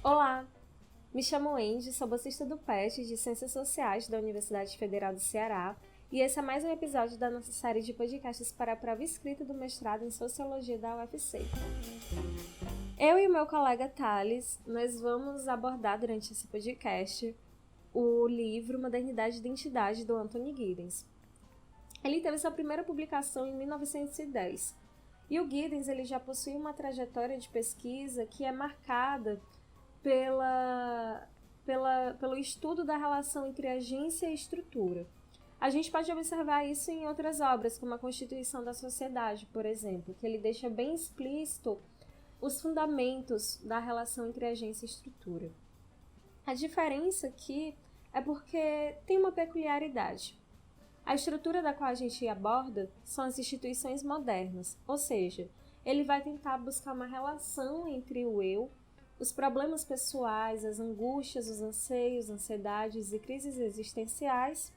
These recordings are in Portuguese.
Olá, me chamo Andy, sou bolsista do PET de Ciências Sociais da Universidade Federal do Ceará e esse é mais um episódio da nossa série de podcasts para a prova escrita do mestrado em Sociologia da UFC. Eu e o meu colega Thales, nós vamos abordar durante esse podcast o livro Modernidade e Identidade do Anthony Giddens. Ele teve sua primeira publicação em 1910 e o Giddens ele já possui uma trajetória de pesquisa que é marcada pelo estudo da relação entre agência e estrutura. A gente pode observar isso em outras obras, como a Constituição da Sociedade, por exemplo, que ele deixa bem explícito os fundamentos da relação entre agência e estrutura. A diferença aqui é porque tem uma peculiaridade. A estrutura da qual a gente aborda são as instituições modernas, ou seja, ele vai tentar buscar uma relação entre o eu, os problemas pessoais, as angústias, os anseios, ansiedades e crises existenciais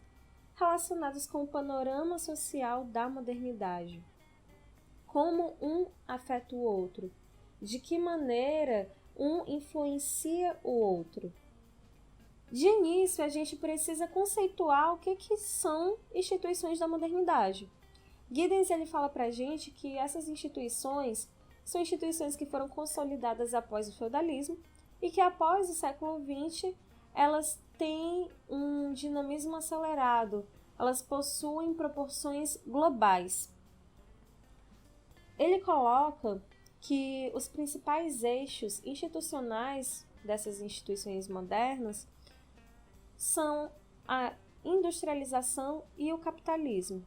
relacionados com o panorama social da modernidade. Como um afeta o outro? De que maneira um influencia o outro? De início, a gente precisa conceituar o que são instituições da modernidade. Giddens ele fala para a gente que essas instituições são instituições que foram consolidadas após o feudalismo e que após o século XX elas têm um dinamismo acelerado, elas possuem proporções globais. Ele coloca que os principais eixos institucionais dessas instituições modernas são a industrialização e o capitalismo.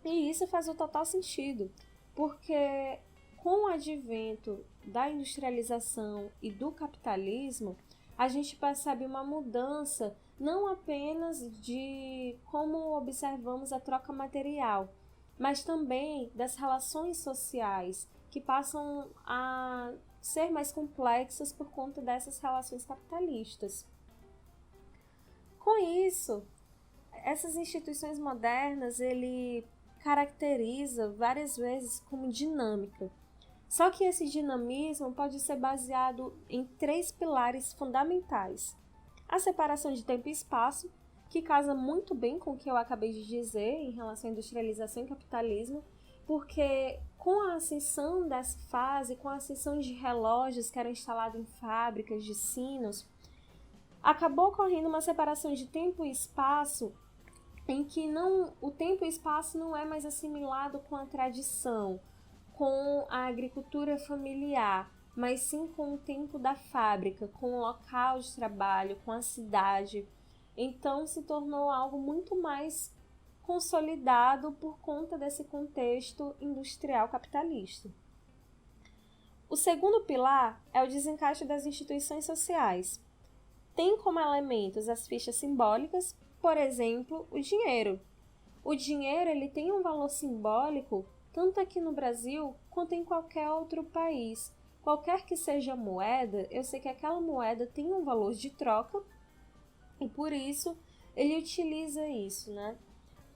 E isso faz o total sentido, porque com o advento da industrialização e do capitalismo, a gente percebe uma mudança não apenas de como observamos a troca material, mas também das relações sociais, que passam a ser mais complexas por conta dessas relações capitalistas. Com isso, essas instituições modernas, ele caracteriza várias vezes como dinâmica. Só que esse dinamismo pode ser baseado em 3 pilares fundamentais. A separação de tempo e espaço, que casa muito bem com o que eu acabei de dizer em relação à industrialização e capitalismo, porque com a ascensão dessa fase, com a ascensão de relógios que eram instalados em fábricas de sinos, acabou ocorrendo uma separação de tempo e espaço em que o tempo e espaço não é mais assimilado com a tradição, com a agricultura familiar, mas sim com o tempo da fábrica, com o local de trabalho, com a cidade. Então se tornou algo muito mais consolidado por conta desse contexto industrial capitalista. O segundo pilar é o desencaixe das instituições sociais. Tem como elementos as fichas simbólicas, por exemplo, o dinheiro. O dinheiro ele tem um valor simbólico tanto aqui no Brasil quanto em qualquer outro país. Qualquer que seja a moeda, eu sei que aquela moeda tem um valor de troca e por isso ele utiliza isso, né?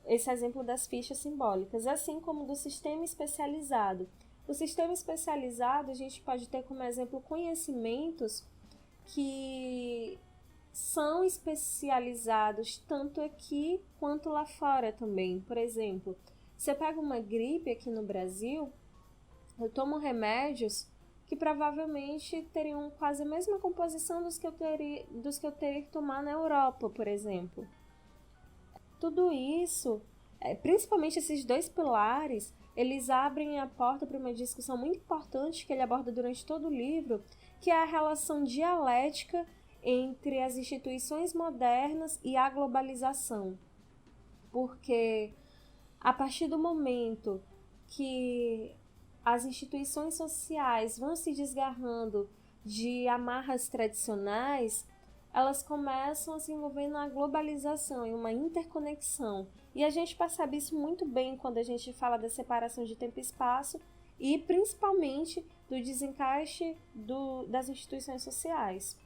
Esse exemplo das fichas simbólicas, assim como do sistema especializado. O sistema especializado a gente pode ter como exemplo conhecimentos que são especializados tanto aqui quanto lá fora também. Por exemplo, você pega uma gripe aqui no Brasil, eu tomo remédios que provavelmente teriam quase a mesma composição dos que eu teria que tomar na Europa, por exemplo. Tudo isso, principalmente esses 2 pilares, eles abrem a porta para uma discussão muito importante que ele aborda durante todo o livro, que é a relação dialética entre as instituições modernas e a globalização. Porque a partir do momento que as instituições sociais vão se desgarrando de amarras tradicionais, elas começam a se envolver na globalização, em uma interconexão. E a gente percebe isso muito bem quando a gente fala da separação de tempo e espaço e principalmente do desencaixe das instituições sociais.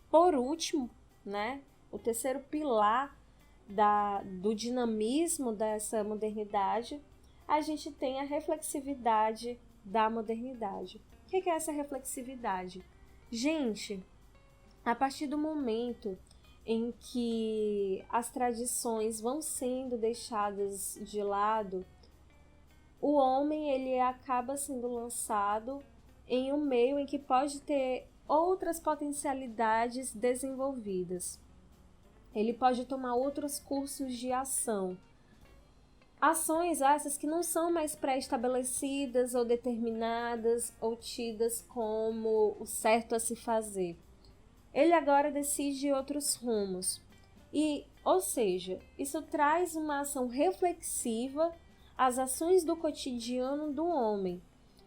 Por último, né, o terceiro pilar do dinamismo dessa modernidade, a gente tem a reflexividade da modernidade. O que é essa reflexividade? Gente, a partir do momento em que as tradições vão sendo deixadas de lado, o homem ele acaba sendo lançado em um meio em que pode ter outras potencialidades desenvolvidas. Ele pode tomar outros cursos de ação. Ações essas que não são mais pré-estabelecidas ou determinadas ou tidas como o certo a se fazer. Ele agora decide outros rumos. Ou seja, isso traz uma ação reflexiva às ações do cotidiano do homem.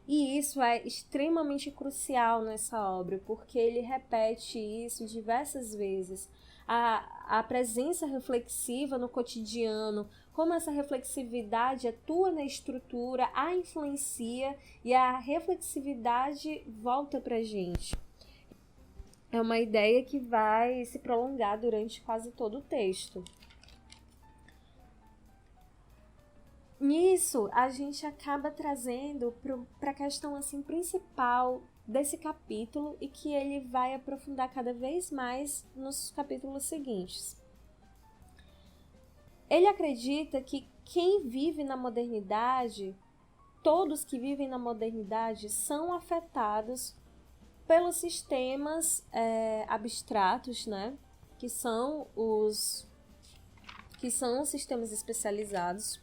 E isso é extremamente crucial nessa obra, porque ele repete isso diversas vezes. A presença reflexiva no cotidiano, como essa reflexividade atua na estrutura, a influencia e a reflexividade volta para a gente. É uma ideia que vai se prolongar durante quase todo o texto. Nisso, a gente acaba trazendo para a questão assim, principal desse capítulo e que ele vai aprofundar cada vez mais nos capítulos seguintes. Ele acredita que quem vive na modernidade, todos que vivem na modernidade, são afetados pelos sistemas abstratos, né? Que são os sistemas especializados.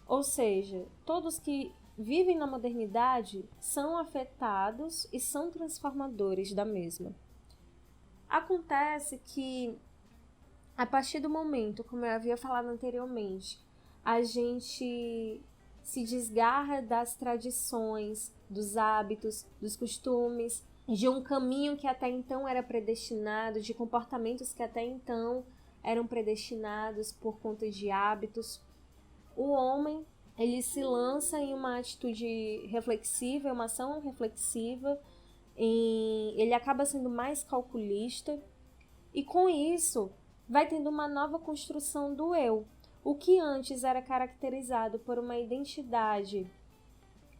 Ou seja, todos que vivem na modernidade são afetados e são transformadores da mesma. Acontece que, a partir do momento, como eu havia falado anteriormente, a gente se desgarra das tradições, dos hábitos, dos costumes, de um caminho que até então era predestinado, de comportamentos que até então eram predestinados por conta de hábitos. O homem, ele se lança em uma atitude reflexiva, uma ação reflexiva, ele acaba sendo mais calculista e com isso vai tendo uma nova construção do eu. O que antes era caracterizado por uma identidade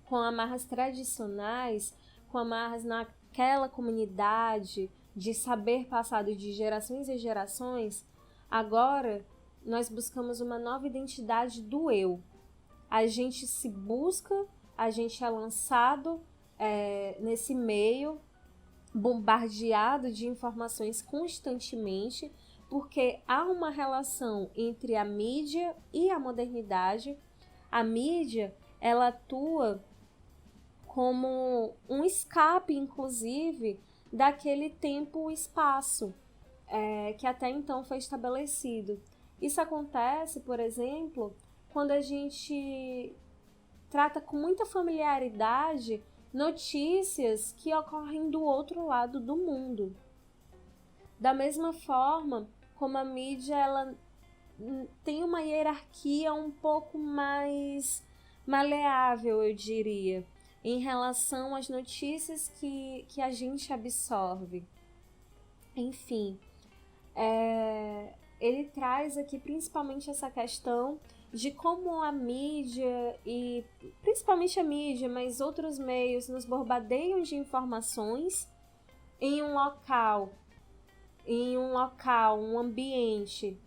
com amarras tradicionais, com amarras naquela comunidade de saber passado de gerações e gerações, agora nós buscamos uma nova identidade do eu. A gente se busca, a gente é lançado nesse meio, bombardeado de informações constantemente, porque há uma relação entre a mídia e a modernidade. A mídia, ela atua como um escape, inclusive, daquele tempo e espaço que até então foi estabelecido. Isso acontece, por exemplo, quando a gente trata com muita familiaridade notícias que ocorrem do outro lado do mundo. Da mesma forma como a mídia ela tem uma hierarquia um pouco mais maleável, eu diria, em relação às notícias que a gente absorve. Enfim, ele traz aqui principalmente essa questão de como a mídia, e principalmente a mídia, mas outros meios, nos bombardeiam de informações em um local, um ambiente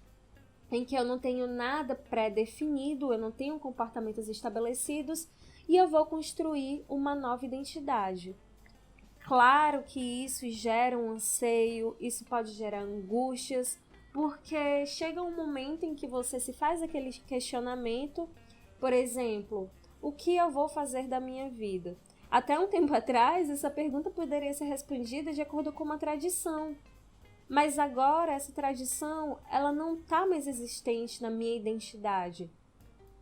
em que eu não tenho nada pré-definido, eu não tenho comportamentos estabelecidos e eu vou construir uma nova identidade. Claro que isso gera um anseio, isso pode gerar angústias, porque chega um momento em que você se faz aquele questionamento, por exemplo, o que eu vou fazer da minha vida? Até um tempo atrás, essa pergunta poderia ser respondida de acordo com uma tradição. Mas agora, essa tradição, ela não está mais existente na minha identidade.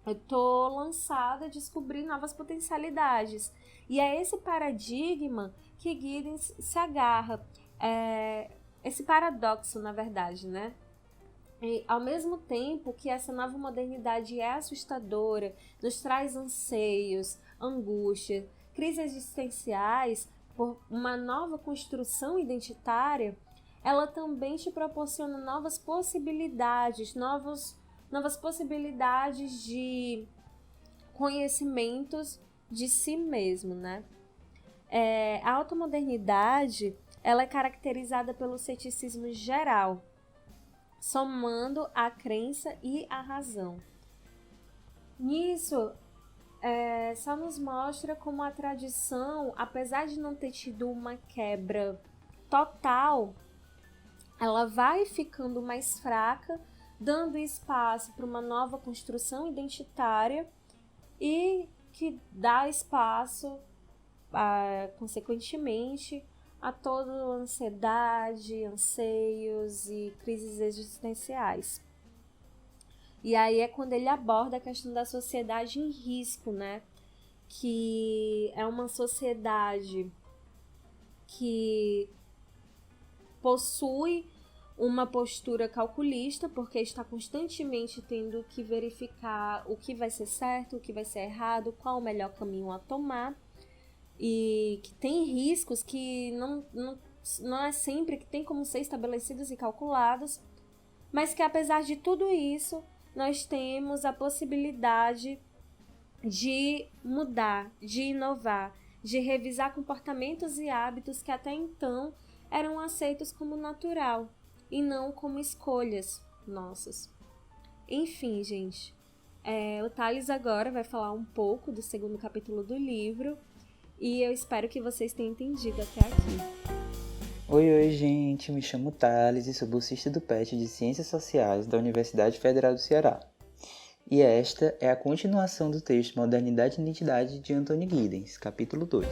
Eu estou lançada a descobrir novas potencialidades. E é esse paradigma que Giddens se agarra. Esse paradoxo, na verdade, né? E, ao mesmo tempo que essa nova modernidade é assustadora, nos traz anseios, angústia, crises existenciais por uma nova construção identitária, ela também te proporciona novas possibilidades, novas possibilidades de conhecimentos de si mesmo, né? A alta modernidade, ela é caracterizada pelo ceticismo geral, somando a crença e a razão. Nisso, só nos mostra como a tradição, apesar de não ter tido uma quebra total, ela vai ficando mais fraca, dando espaço para uma nova construção identitária e que dá espaço, consequentemente, a toda ansiedade, anseios e crises existenciais. E aí é quando ele aborda a questão da sociedade em risco, né? Que é uma sociedade que possui uma postura calculista, porque está constantemente tendo que verificar o que vai ser certo, o que vai ser errado, qual o melhor caminho a tomar, e que tem riscos que não é sempre que tem como ser estabelecidos e calculados, mas que apesar de tudo isso, nós temos a possibilidade de mudar, de inovar, de revisar comportamentos e hábitos que até então eram aceitos como natural e não como escolhas nossas. Enfim, gente, o Thales agora vai falar um pouco do segundo capítulo do livro e eu espero que vocês tenham entendido até aqui. Oi, gente, me chamo Thales e sou bolsista do PET de Ciências Sociais da Universidade Federal do Ceará. E esta é a continuação do texto Modernidade e Identidade de Anthony Giddens, capítulo 2.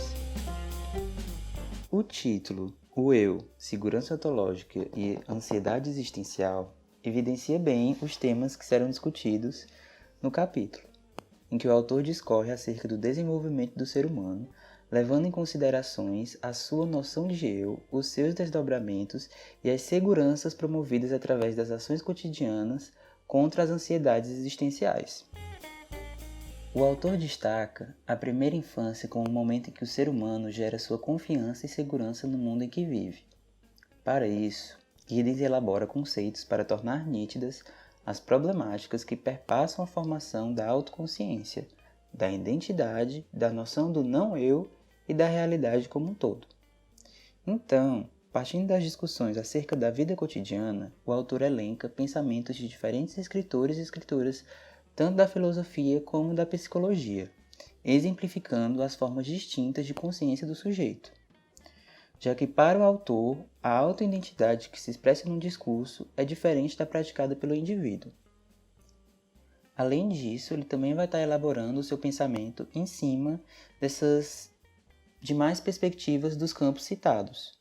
O título, O Eu, Segurança Ontológica e Ansiedade Existencial, evidencia bem os temas que serão discutidos no capítulo, em que o autor discorre acerca do desenvolvimento do ser humano, levando em considerações a sua noção de eu, os seus desdobramentos e as seguranças promovidas através das ações cotidianas contra as ansiedades existenciais. O autor destaca a primeira infância como o momento em que o ser humano gera sua confiança e segurança no mundo em que vive. Para isso, Giddens elabora conceitos para tornar nítidas as problemáticas que perpassam a formação da autoconsciência, da identidade, da noção do não-eu e da realidade como um todo. Então, partindo das discussões acerca da vida cotidiana, o autor elenca pensamentos de diferentes escritores e escritoras, tanto da filosofia como da psicologia, exemplificando as formas distintas de consciência do sujeito. Já que para o autor, a autoidentidade que se expressa num discurso é diferente da praticada pelo indivíduo. Além disso, ele também vai estar elaborando o seu pensamento em cima dessas demais perspectivas dos campos citados.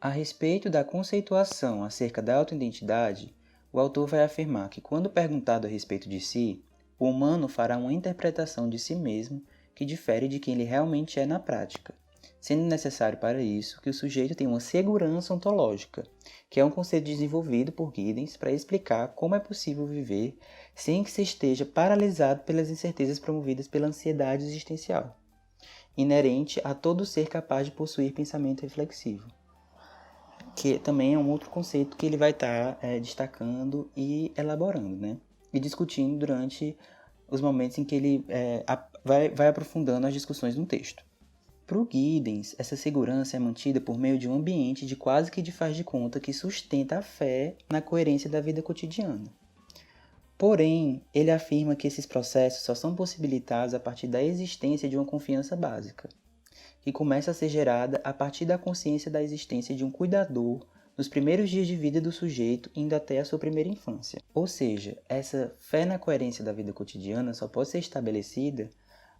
A respeito da conceituação acerca da autoidentidade, o autor vai afirmar que, quando perguntado a respeito de si, o humano fará uma interpretação de si mesmo que difere de quem ele realmente é na prática, sendo necessário para isso que o sujeito tenha uma segurança ontológica, que é um conceito desenvolvido por Giddens para explicar como é possível viver sem que se esteja paralisado pelas incertezas promovidas pela ansiedade existencial, inerente a todo ser capaz de possuir pensamento reflexivo, que também é um outro conceito que ele vai estar destacando e elaborando, né? E discutindo durante os momentos em que ele vai aprofundando as discussões no texto. Para o Giddens, essa segurança é mantida por meio de um ambiente de quase que de faz de conta que sustenta a fé na coerência da vida cotidiana. Porém, ele afirma que esses processos só são possibilitados a partir da existência de uma confiança básica, que começa a ser gerada a partir da consciência da existência de um cuidador nos primeiros dias de vida do sujeito, indo até a sua primeira infância. Ou seja, essa fé na coerência da vida cotidiana só pode ser estabelecida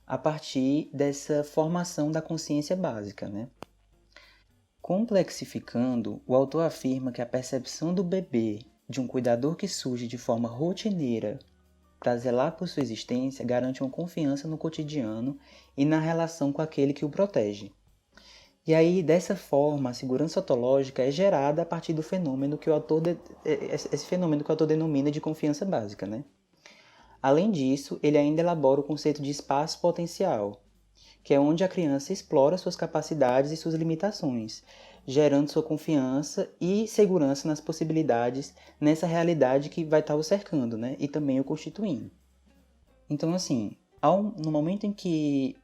a partir dessa formação da consciência básica, né? Complexificando, o autor afirma que a percepção do bebê de um cuidador que surge de forma rotineira para zelar por sua existência garante uma confiança no cotidiano e na relação com aquele que o protege. E aí, dessa forma, a segurança ontológica é gerada a partir do fenômeno que o autor esse fenômeno que o autor denomina de confiança básica, né? Além disso, ele ainda elabora o conceito de espaço potencial, que é onde a criança explora suas capacidades e suas limitações, gerando sua confiança e segurança nas possibilidades nessa realidade que vai estar o cercando, né? E também o constituindo. Então, assim, no momento em que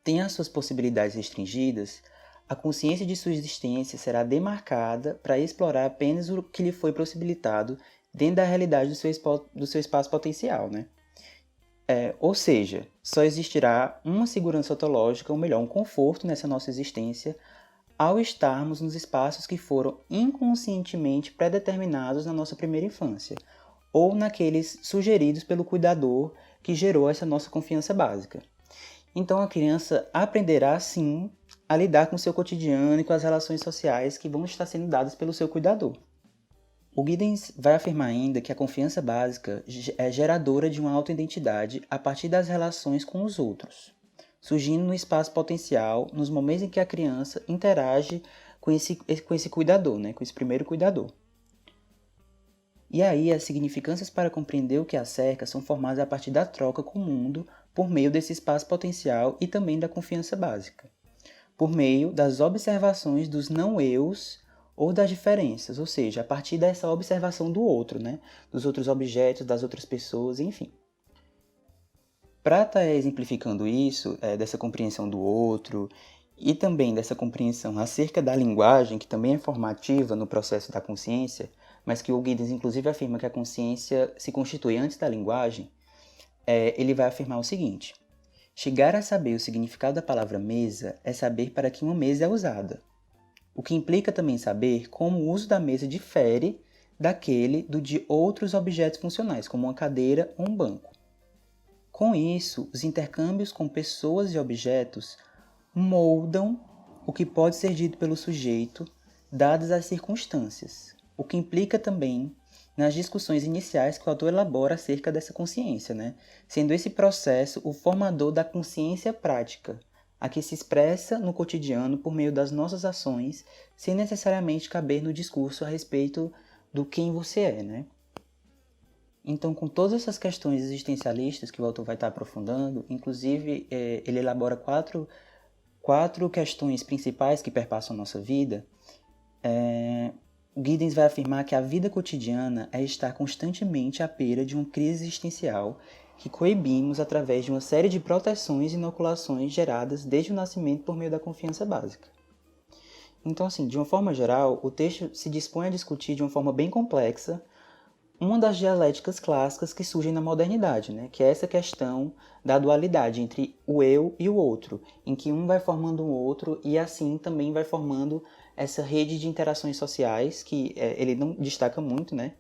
tem as suas possibilidades restringidas, a consciência de sua existência será demarcada para explorar apenas o que lhe foi possibilitado dentro da realidade do seu espaço potencial, né? Ou seja, só existirá uma segurança ontológica, ou melhor, um conforto nessa nossa existência, ao estarmos nos espaços que foram inconscientemente predeterminados na nossa primeira infância, ou naqueles sugeridos pelo cuidador que gerou essa nossa confiança básica. Então a criança aprenderá, sim, a lidar com o seu cotidiano e com as relações sociais que vão estar sendo dadas pelo seu cuidador. O Giddens vai afirmar ainda que a confiança básica é geradora de uma autoidentidade a partir das relações com os outros, surgindo no espaço potencial nos momentos em que a criança interage com esse cuidador, né, com esse primeiro cuidador. E aí as significâncias para compreender o que a cerca são formadas a partir da troca com o mundo por meio desse espaço potencial e também da confiança básica, por meio das observações dos não-eus ou das diferenças, ou seja, a partir dessa observação do outro, né? Dos outros objetos, das outras pessoas, enfim. Para estar exemplificando isso, dessa compreensão do outro e também dessa compreensão acerca da linguagem, que também é formativa no processo da consciência, mas que o Giddens inclusive afirma que a consciência se constitui antes da linguagem, ele vai afirmar o seguinte: chegar a saber o significado da palavra mesa é saber para que uma mesa é usada, o que implica também saber como o uso da mesa difere daquele de outros objetos funcionais, como uma cadeira ou um banco. Com isso, os intercâmbios com pessoas e objetos moldam o que pode ser dito pelo sujeito, dadas as circunstâncias, o que implica também nas discussões iniciais que o autor elabora acerca dessa consciência, né? Sendo esse processo o formador da consciência prática, a que se expressa no cotidiano por meio das nossas ações, sem necessariamente caber no discurso a respeito do quem você é, né? Então, com todas essas questões existencialistas que o autor vai estar aprofundando, inclusive ele elabora quatro questões principais que perpassam a nossa vida. Giddens vai afirmar que a vida cotidiana é estar constantemente à beira de uma crise existencial que coibimos através de uma série de proteções e inoculações geradas desde o nascimento por meio da confiança básica. Então, assim, de uma forma geral, o texto se dispõe a discutir de uma forma bem complexa uma das dialéticas clássicas que surgem na modernidade, né? Que é essa questão da dualidade entre o eu e o outro, em que um vai formando o outro e assim também vai formando essa rede de interações sociais que ele não destaca muito, né?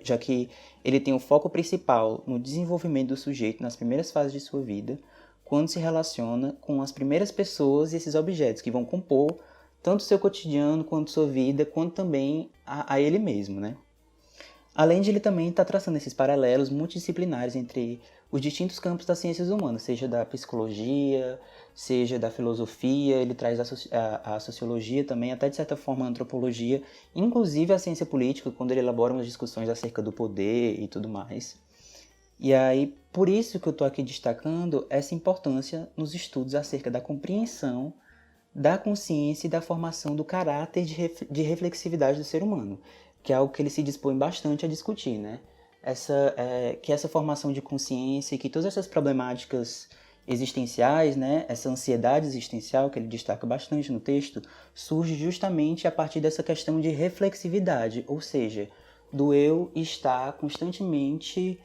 Já que ele tem o foco principal no desenvolvimento do sujeito nas primeiras fases de sua vida, quando se relaciona com as primeiras pessoas e esses objetos que vão compor tanto o seu cotidiano, quanto sua vida, quanto também a ele mesmo, né? Além de ele também estar traçando esses paralelos multidisciplinares entre os distintos campos das ciências humanas, seja da psicologia, seja da filosofia, ele traz a sociologia também, até de certa forma a antropologia, inclusive a ciência política, quando ele elabora umas discussões acerca do poder e tudo mais. E aí, por isso que eu estou aqui destacando essa importância nos estudos acerca da compreensão da consciência e da formação do caráter de reflexividade do ser humano, que é algo que ele se dispõe bastante a discutir, né? Que essa formação de consciência e que todas essas problemáticas existenciais, né? Essa ansiedade existencial que ele destaca bastante no texto, surge justamente a partir dessa questão de reflexividade, ou seja, do eu estar constantemente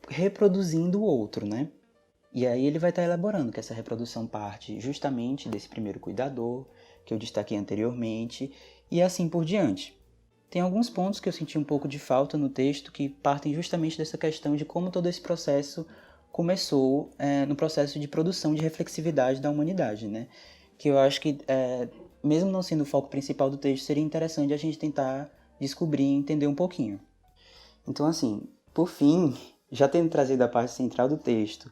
reproduzindo o outro, né? E aí ele vai estar elaborando que essa reprodução parte justamente desse primeiro cuidador, que eu destaquei anteriormente, e assim por diante. Tem alguns pontos que eu senti um pouco de falta no texto que partem justamente dessa questão de como todo esse processo começou no processo de produção de reflexividade da humanidade, né? Que eu acho que, mesmo não sendo o foco principal do texto, seria interessante a gente tentar descobrir e entender um pouquinho. Então, assim, por fim, já tendo trazido a parte central do texto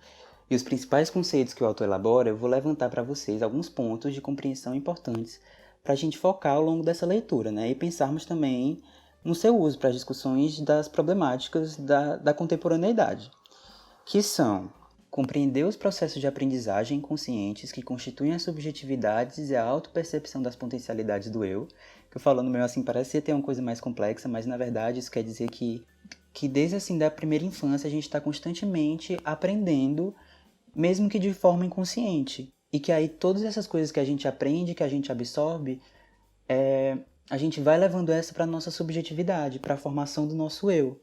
e os principais conceitos que o autor elabora, eu vou levantar para vocês alguns pontos de compreensão importantes para a gente focar ao longo dessa leitura, né? E pensarmos também no seu uso para as discussões das problemáticas da contemporaneidade, que são compreender os processos de aprendizagem conscientes que constituem as subjetividades e a autopercepção das potencialidades do eu, que eu falando meio assim parece ter uma coisa mais complexa, mas na verdade isso quer dizer que desde assim da primeira infância a gente está constantemente aprendendo, mesmo que de forma inconsciente. e que aí todas essas coisas que a gente aprende, que a gente absorve, a gente vai levando essa para nossa subjetividade, para a formação do nosso eu.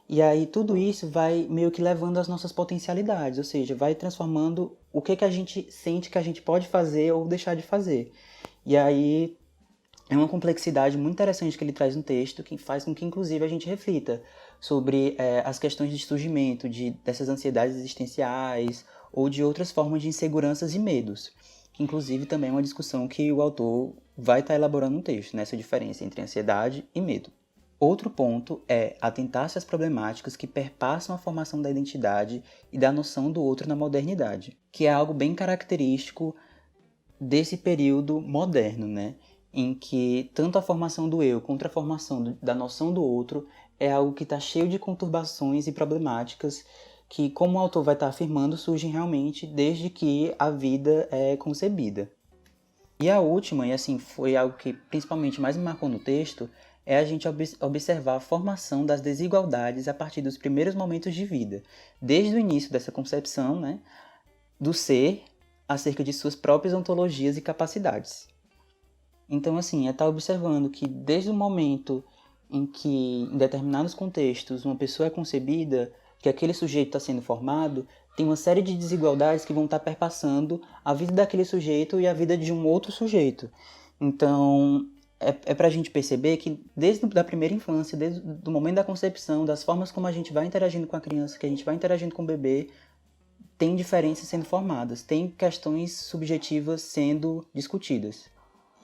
E aí tudo isso vai meio que levando às nossas potencialidades, ou seja, vai transformando o que a gente sente que a gente pode fazer ou deixar de fazer. E aí é uma complexidade muito interessante que ele traz no texto, que faz com que, inclusive, a gente reflita sobre as questões de surgimento dessas ansiedades existenciais ou de outras formas de inseguranças e medos, que, inclusive, também é uma discussão que o autor vai estar elaborando no texto, nessa diferença entre ansiedade e medo. Outro ponto é atentar-se às problemáticas que perpassam a formação da identidade e da noção do outro na modernidade, que é algo bem característico desse período moderno, né? Em que tanto a formação do eu quanto a formação da noção do outro é algo que está cheio de conturbações e problemáticas que, como o autor vai estar afirmando, surgem realmente desde que a vida é concebida. E a última, e assim, foi algo que principalmente mais me marcou no texto, é a gente observar a formação das desigualdades a partir dos primeiros momentos de vida, desde o início dessa concepção, né, do ser acerca de suas próprias ontologias e capacidades. Então, assim, é estar observando que desde o momento em que, em determinados contextos, uma pessoa é concebida, que aquele sujeito está sendo formado, tem uma série de desigualdades que vão estar perpassando a vida daquele sujeito e a vida de um outro sujeito. Então, é para a gente perceber que desde a primeira infância, desde o momento da concepção, das formas como a gente vai interagindo com a criança, que a gente vai interagindo com o bebê, tem diferenças sendo formadas, tem questões subjetivas sendo discutidas.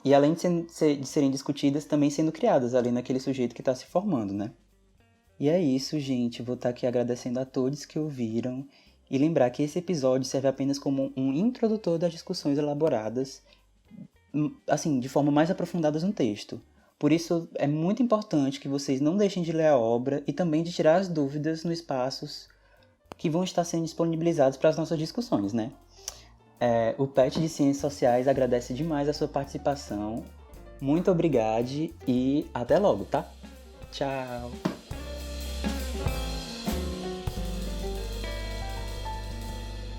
E além de serem discutidas, também sendo criadas ali naquele sujeito que está se formando, né? E é isso, gente. Vou estar aqui agradecendo a todos que ouviram e lembrar que esse episódio serve apenas como um introdutor das discussões elaboradas, assim, de forma mais aprofundada no texto. Por isso, é muito importante que vocês não deixem de ler a obra e também de tirar as dúvidas nos espaços que vão estar sendo disponibilizados para as nossas discussões, né? O PET de Ciências Sociais agradece demais a sua participação. Muito obrigado e até logo, tá? Tchau!